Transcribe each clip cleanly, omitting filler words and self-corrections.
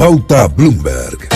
Pauta Bloomberg.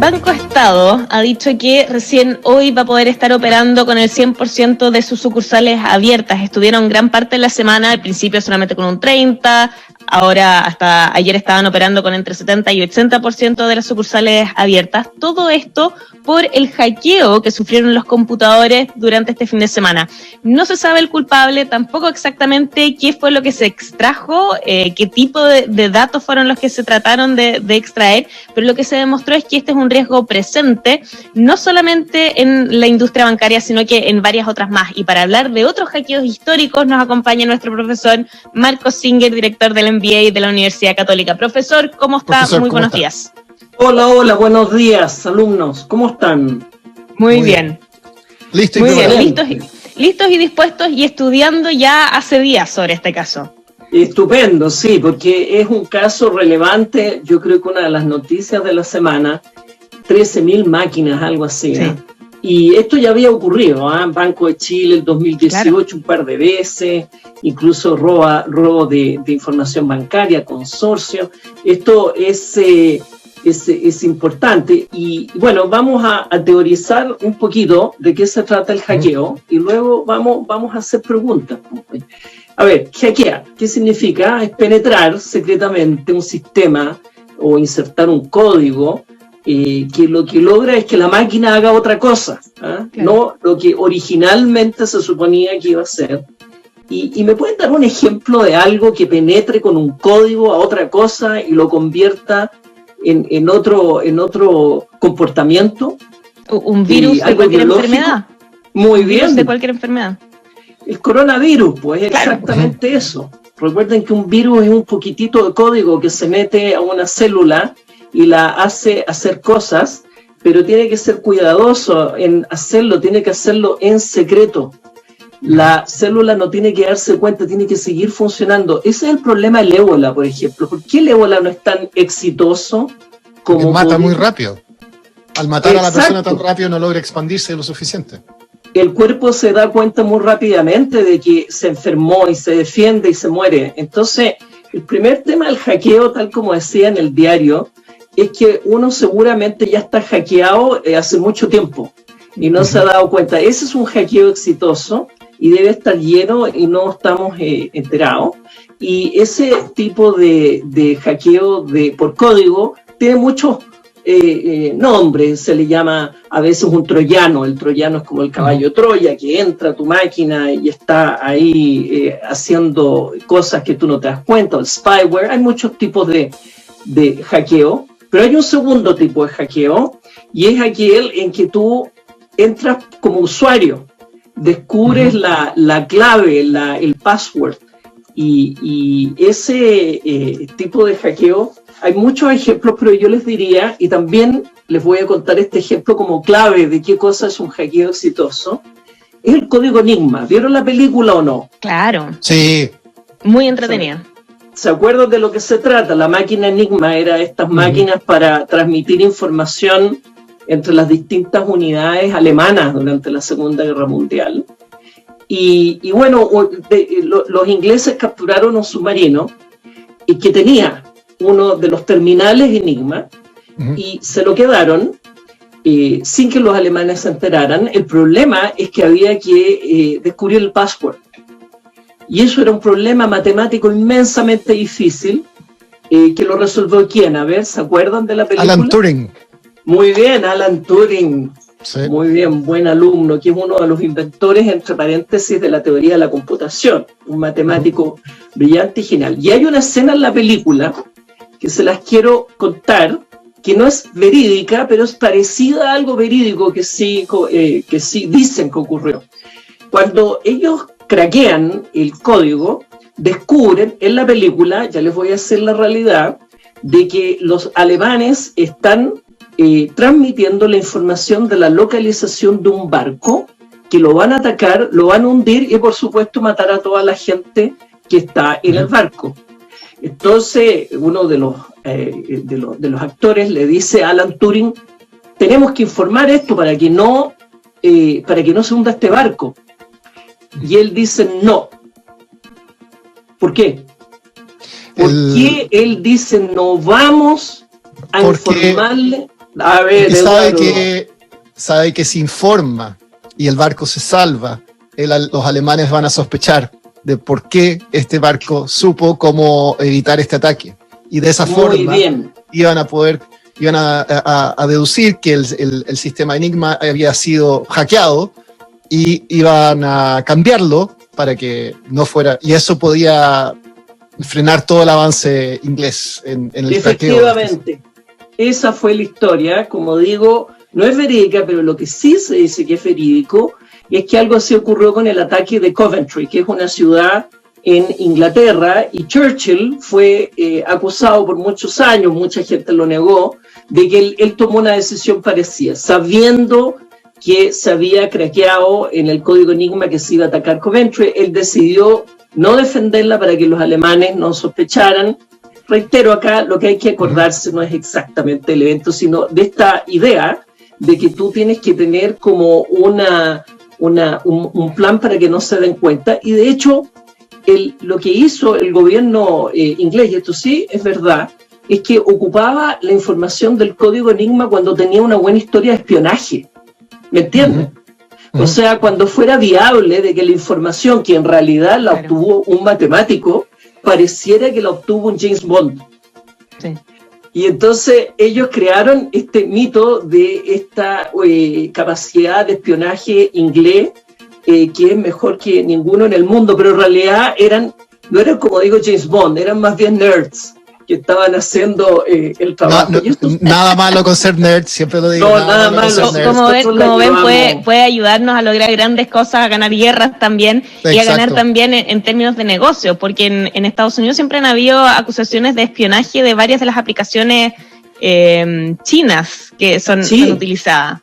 Banco Estado ha dicho que recién hoy va a poder estar operando con el 100% de sus sucursales abiertas. Estuvieron gran parte de la semana, al principio solamente con un 30%, ahora hasta ayer estaban operando con entre 70 y 80% de las sucursales abiertas. Todo esto por el hackeo que sufrieron los computadores durante este fin de semana. No se sabe el culpable, tampoco exactamente qué fue lo que se extrajo, qué tipo de datos fueron los que se trataron de extraer, pero lo que se demostró es que este es un riesgo presente, no solamente en la industria bancaria, sino que en varias otras más. Y para hablar de otros hackeos históricos nos acompaña nuestro profesor Marcos Singer, director del MBA de la Universidad Católica. Profesor, ¿cómo está? Profesor, Muy ¿cómo buenos está? días. Hola, buenos días, alumnos. ¿Cómo están? Muy bien. Listo y Muy preparado. bien, listos y dispuestos y estudiando ya hace días sobre este caso. Estupendo, sí, porque es un caso relevante. Yo creo que una de las noticias de la semana, 13.000 máquinas, algo así. Sí. Y esto ya había ocurrido, Banco de Chile el 2018, claro, un par de veces, incluso robo de información bancaria, consorcio. Esto es importante y bueno, vamos a teorizar un poquito de qué se trata el hackeo y luego vamos a hacer preguntas. A ver, hackear, ¿qué significa? Es penetrar secretamente un sistema o insertar un código que lo que logra es que la máquina haga otra cosa, claro, no lo que originalmente se suponía que iba a hacer. ¿Y me pueden dar un ejemplo de algo que penetre con un código a otra cosa y lo convierta en otro comportamiento? ¿Un virus de cualquier enfermedad? Muy bien. De cualquier enfermedad. El coronavirus, pues, es exactamente eso. Recuerden que un virus es un poquitito de código que se mete a una célula y la hace hacer cosas, pero tiene que ser cuidadoso en hacerlo, tiene que hacerlo en secreto. La célula no tiene que darse cuenta, tiene que seguir funcionando. Ese es el problema del ébola, por ejemplo. ¿Por qué el ébola no es tan exitoso como... Porque mata muy rápido. Al matar a la persona tan rápido no logra expandirse lo suficiente. El cuerpo se da cuenta muy rápidamente de que se enfermó y se defiende y se muere. Entonces, el primer tema del hackeo, tal como decía en el diario, es que uno seguramente ya está hackeado hace mucho tiempo y no se ha dado cuenta. Ese es un hackeo exitoso y debe estar lleno y no estamos enterados. Y ese tipo de hackeo por código tiene muchos nombres. Se le llama a veces un troyano. El troyano es como el caballo Troya que entra a tu máquina y está ahí haciendo cosas que tú no te das cuenta. El spyware. Hay muchos tipos de hackeo, pero hay un segundo tipo de hackeo y es aquel en que tú entras como usuario, descubres la clave, el password, y ese tipo de hackeo, hay muchos ejemplos, pero yo les diría, y también les voy a contar este ejemplo como clave de qué cosa es un hackeo exitoso, es el código Enigma. ¿Vieron la película o no? Claro. Sí. Muy entretenida. ¿Se acuerdan de lo que se trata? La máquina Enigma era estas máquinas para transmitir información entre las distintas unidades alemanas durante la Segunda Guerra Mundial. Y bueno, los ingleses capturaron un submarino y que tenía uno de los terminales Enigma y se lo quedaron sin que los alemanes se enteraran. El problema es que había que descubrir el password. Y eso era un problema matemático inmensamente difícil, que lo resolvió ¿quién? A ver, ¿se acuerdan de la película? Alan Turing. Muy bien, Alan Turing. Sí. Muy bien, buen alumno, que es uno de los inventores, entre paréntesis, de la teoría de la computación. Un matemático brillante y genial. Y hay una escena en la película que se las quiero contar, que no es verídica, pero es parecida a algo verídico que sí dicen que ocurrió. Cuando ellos craquean el código, descubren en la película, ya les voy a hacer la realidad, de que los alemanes están transmitiendo la información de la localización de un barco, que lo van a atacar, lo van a hundir y por supuesto matar a toda la gente que está en el barco. Entonces uno de los actores le dice a Alan Turing, tenemos que informar esto para que no se hunda este barco. Y él dice no. ¿Por qué? ¿Por qué él dice no vamos a informarle? A ver, sabe que si informa y el barco se salva, los alemanes van a sospechar de por qué este barco supo cómo evitar este ataque. Y de esa forma iban a deducir que el sistema Enigma había sido hackeado y iban a cambiarlo para que no fuera... Y eso podía frenar todo el avance inglés en el hackeo. Efectivamente, esa fue la historia. Como digo, no es verídica, pero lo que sí se dice que es verídico es que algo así ocurrió con el ataque de Coventry, que es una ciudad en Inglaterra, y Churchill fue acusado por muchos años, mucha gente lo negó, de que él tomó una decisión parecida, sabiendo que se había craqueado en el código Enigma que se iba a atacar Coventry. Él decidió no defenderla para que los alemanes no sospecharan. Reitero acá, lo que hay que acordarse no es exactamente el evento, sino de esta idea de que tú tienes que tener como un plan para que no se den cuenta. Y de hecho, lo que hizo el gobierno inglés, y esto sí es verdad, es que ocupaba la información del código Enigma cuando tenía una buena historia de espionaje. ¿Me entiendes? O sea, cuando fuera viable de que la información, que en realidad la obtuvo un matemático, pareciera que la obtuvo un James Bond. Sí. Y entonces ellos crearon este mito de esta capacidad de espionaje inglés, que es mejor que ninguno en el mundo, pero en realidad no eran como digo James Bond, eran más bien nerds que estaban haciendo el trabajo. Nada malo con ser nerd, siempre lo digo. No, nada malo. Como ven puede ayudarnos a lograr grandes cosas, a ganar guerras también. Exacto. Y a ganar también en términos de negocio, porque en Estados Unidos siempre han habido acusaciones de espionaje de varias de las aplicaciones chinas que son utilizadas.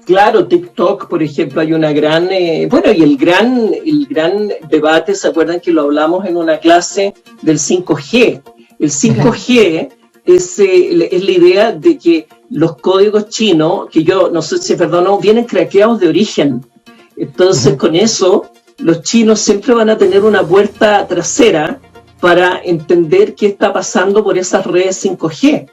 Claro, TikTok, por ejemplo, hay una gran... y el gran debate, ¿se acuerdan que lo hablamos en una clase del 5G? El 5G es la idea de que los códigos chinos, que yo no sé si es verdad o no, vienen craqueados de origen. Entonces, con eso, los chinos siempre van a tener una puerta trasera para entender qué está pasando por esas redes 5G.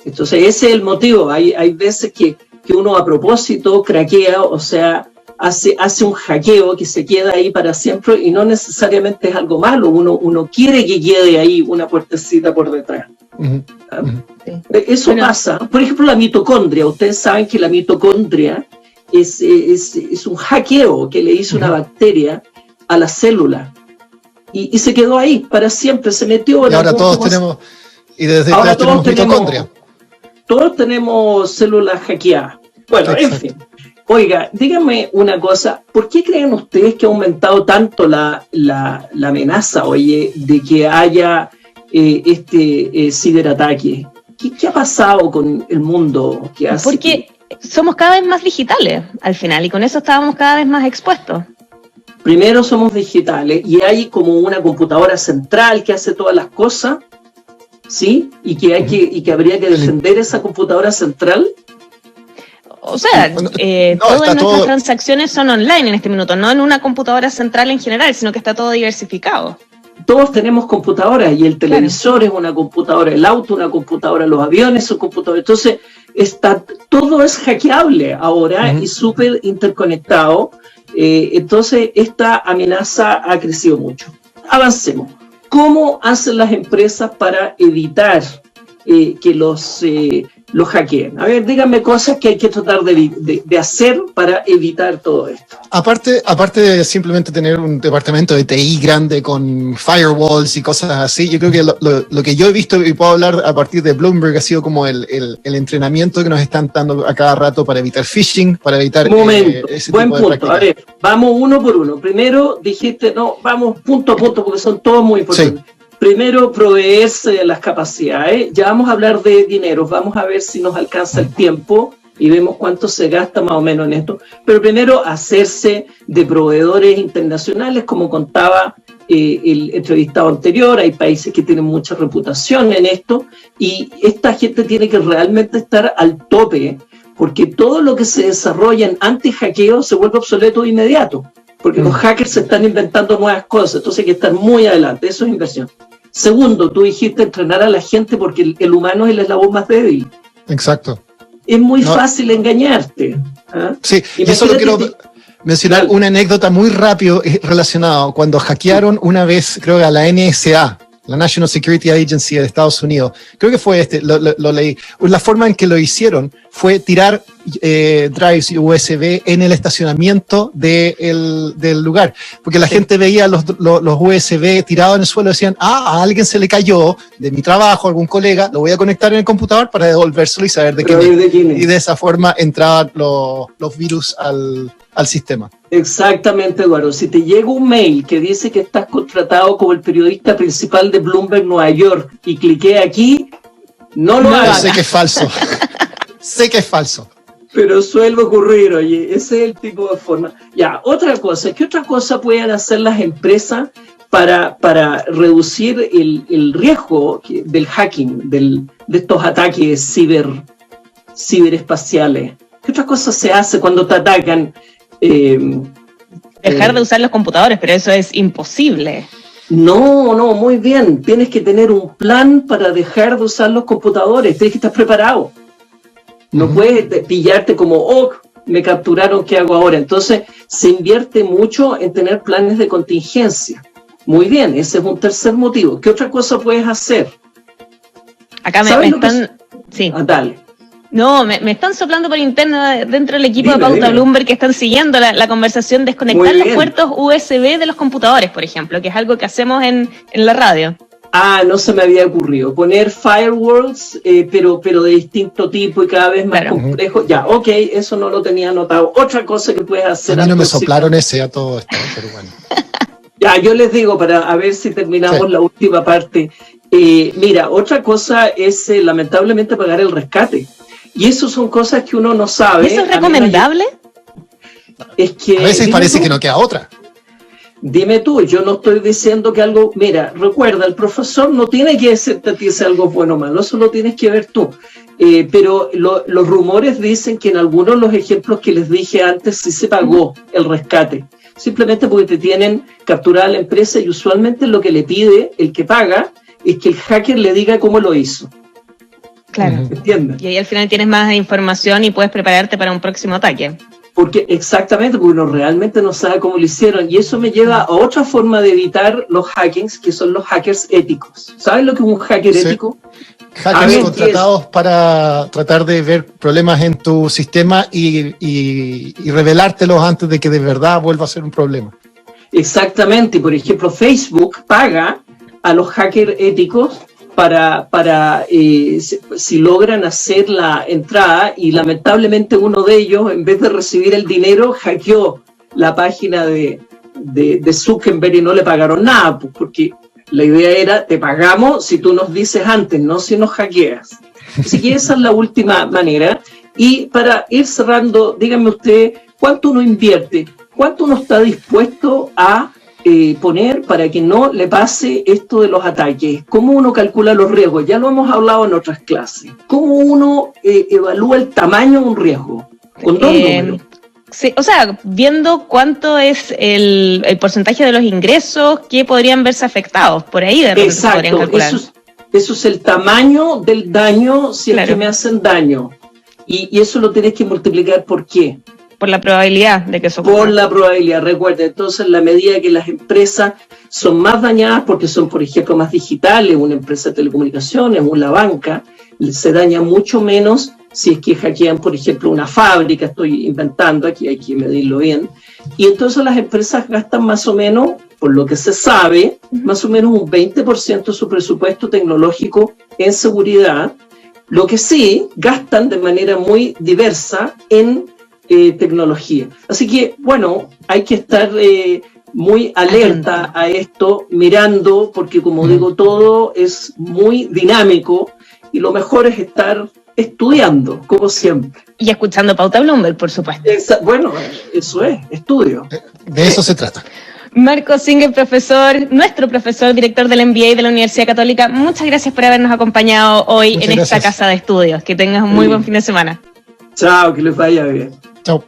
Entonces, ese es el motivo. Hay veces que uno a propósito craquea, o sea, hace un hackeo que se queda ahí para siempre y no necesariamente es algo malo. Uno quiere que quede ahí una puertecita por detrás. Eso pasa. Por ejemplo, la mitocondria. Ustedes saben que la mitocondria es un hackeo que le hizo una bacteria a la célula y se quedó ahí para siempre, se metió. Y ahora todos tenemos, ahora todos tenemos mitocondria. Todos tenemos células hackeadas. Bueno, exacto. En fin. Oiga, díganme una cosa, ¿por qué creen ustedes que ha aumentado tanto la amenaza, de que haya ciberataque? ¿Qué ha pasado con el mundo que hace? Porque somos cada vez más digitales al final y con eso estábamos cada vez más expuestos. Primero somos digitales y hay como una computadora central que hace todas las cosas, ¿sí? Y que habría que defender esa computadora central. O sea, todas nuestras transacciones son online en este minuto, no en una computadora central en general, sino que está todo diversificado. Todos tenemos computadoras y el televisor es una computadora, el auto una computadora, los aviones son computadoras. Entonces, todo es hackeable ahora y súper interconectado. Entonces, esta amenaza ha crecido mucho. Avancemos. ¿Cómo hacen las empresas para evitar que los hackeen? A ver, díganme cosas que hay que tratar de hacer para evitar todo esto. Aparte de simplemente tener un departamento de TI grande con firewalls y cosas así, yo creo que lo que yo he visto y puedo hablar a partir de Bloomberg ha sido como el entrenamiento que nos están dando a cada rato para evitar phishing, para evitar ese buen tipo punto. A ver, vamos uno por uno. Primero dijiste, no, vamos punto a punto porque son todos muy importantes. Sí. Primero, proveerse las capacidades. Ya vamos a hablar de dinero, vamos a ver si nos alcanza el tiempo y vemos cuánto se gasta más o menos en esto. Pero primero, hacerse de proveedores internacionales, como contaba el entrevistado anterior. Hay países que tienen mucha reputación en esto y esta gente tiene que realmente estar al tope, porque todo lo que se desarrolla en anti-hackeo se vuelve obsoleto de inmediato, porque los hackers se están inventando nuevas cosas, entonces hay que estar muy adelante. Eso es inversión. Segundo, tú dijiste entrenar a la gente porque el humano es el eslabón más débil. Exacto. Es muy fácil engañarte. ¿Ah? Sí, y eso lo quiero mencionar una anécdota muy rápido relacionada. Cuando hackearon una vez, creo que a la NSA, la National Security Agency de Estados Unidos, creo que fue lo leí. La forma en que lo hicieron fue tirar drives USB en el estacionamiento del lugar, porque la gente veía los USB tirados en el suelo y decían, a alguien se le cayó de mi trabajo, algún colega, lo voy a conectar en el computador para devolvérselo y saber de quién es. Y de esa forma entraban los virus al sistema. Exactamente, Eduardo. Si te llega un mail que dice que estás contratado como el periodista principal de Bloomberg Nueva York y cliqué aquí, no lo hagas. Sé que es falso. Sé que es falso. Pero suele ocurrir, oye, ese es el tipo de forma. Ya, otra cosa, ¿qué otra cosa pueden hacer las empresas para reducir el riesgo del hacking, de estos ataques ciberespaciales? ¿Qué otra cosa se hace cuando te atacan? Dejar de usar los computadores, pero eso es imposible. No, muy bien. Tienes que tener un plan para dejar de usar los computadores. Tienes que estar preparado. No puedes pillarte como, me capturaron, ¿qué hago ahora? Entonces, se invierte mucho en tener planes de contingencia. Muy bien, ese es un tercer motivo. ¿Qué otra cosa puedes hacer? Acá me están... Sí. Dale. No, me están soplando por interno dentro del equipo de Pauta Bloomberg que están siguiendo la conversación, desconectar los puertos USB de los computadores, por ejemplo, que es algo que hacemos en la radio. No se me había ocurrido. Poner firewalls, pero de distinto tipo y cada vez más complejo. Ya, eso no lo tenía anotado. Otra cosa que puedes hacer. A mí no me soplaron ese a todo esto, pero bueno. Ya, yo les digo, para ver si terminamos la última parte. Mira, otra cosa es lamentablemente pagar el rescate. Y eso son cosas que uno no sabe. ¿Eso es recomendable? Es que... A veces parece que no queda otra. Dime tú, yo no estoy diciendo que algo... Mira, recuerda, el profesor no tiene que decirte a ti si algo es bueno o malo, eso lo tienes que ver tú. Pero los rumores dicen que en algunos de los ejemplos que les dije antes sí se pagó el rescate. Simplemente porque te tienen capturada la empresa y usualmente lo que le pide el que paga es que el hacker le diga cómo lo hizo. Claro. ¿Entiendes? Y ahí al final tienes más información y puedes prepararte para un próximo ataque. Exactamente, porque uno realmente no sabe cómo lo hicieron. Y eso me lleva a otra forma de evitar los hackings, que son los hackers éticos. ¿Sabes lo que es un hacker ético? Hackers contratados para tratar de ver problemas en tu sistema y revelártelos antes de que de verdad vuelva a ser un problema. Exactamente. Por ejemplo, Facebook paga a los hackers éticos para si logran hacer la entrada, y lamentablemente uno de ellos, en vez de recibir el dinero, hackeó la página de Zuckerberg y no le pagaron nada, porque la idea era, te pagamos si tú nos dices antes, no si nos hackeas. Así que esa es la última manera. Y para ir cerrando, díganme usted, ¿cuánto uno invierte? ¿Cuánto uno está dispuesto a poner para que no le pase esto de los ataques? ¿Cómo uno calcula los riesgos? Ya lo hemos hablado en otras clases. ¿Cómo uno evalúa el tamaño de un riesgo? ¿Con dos números? Sí, o sea, viendo cuánto es el porcentaje de los ingresos que podrían verse afectados, por ahí de repente se podrían calcular. Eso es el tamaño del daño si es que me hacen daño. Y eso lo tienes que multiplicar ¿por qué? Por la probabilidad de que eso ocurra. Por la probabilidad, recuerda. Entonces, la medida que las empresas son más dañadas porque son, por ejemplo, más digitales, una empresa de telecomunicaciones, una banca, se daña mucho menos si es que hackean, por ejemplo, una fábrica, estoy inventando, aquí hay que medirlo bien. Y entonces las empresas gastan más o menos, por lo que se sabe, más o menos un 20% de su presupuesto tecnológico en seguridad, lo que sí gastan de manera muy diversa en tecnología. Así que, bueno, hay que estar muy alerta a esto, mirando, porque como digo, todo es muy dinámico y lo mejor es estar estudiando, como siempre. Y escuchando Pauta Bloomberg, por supuesto. Bueno, eso es, estudio. De eso se trata. Marco Singer, nuestro profesor, director del MBA de la Universidad Católica, muchas gracias por habernos acompañado hoy en esta casa de estudios. Que tengas un muy buen fin de semana. Chao, que les vaya bien. Chao.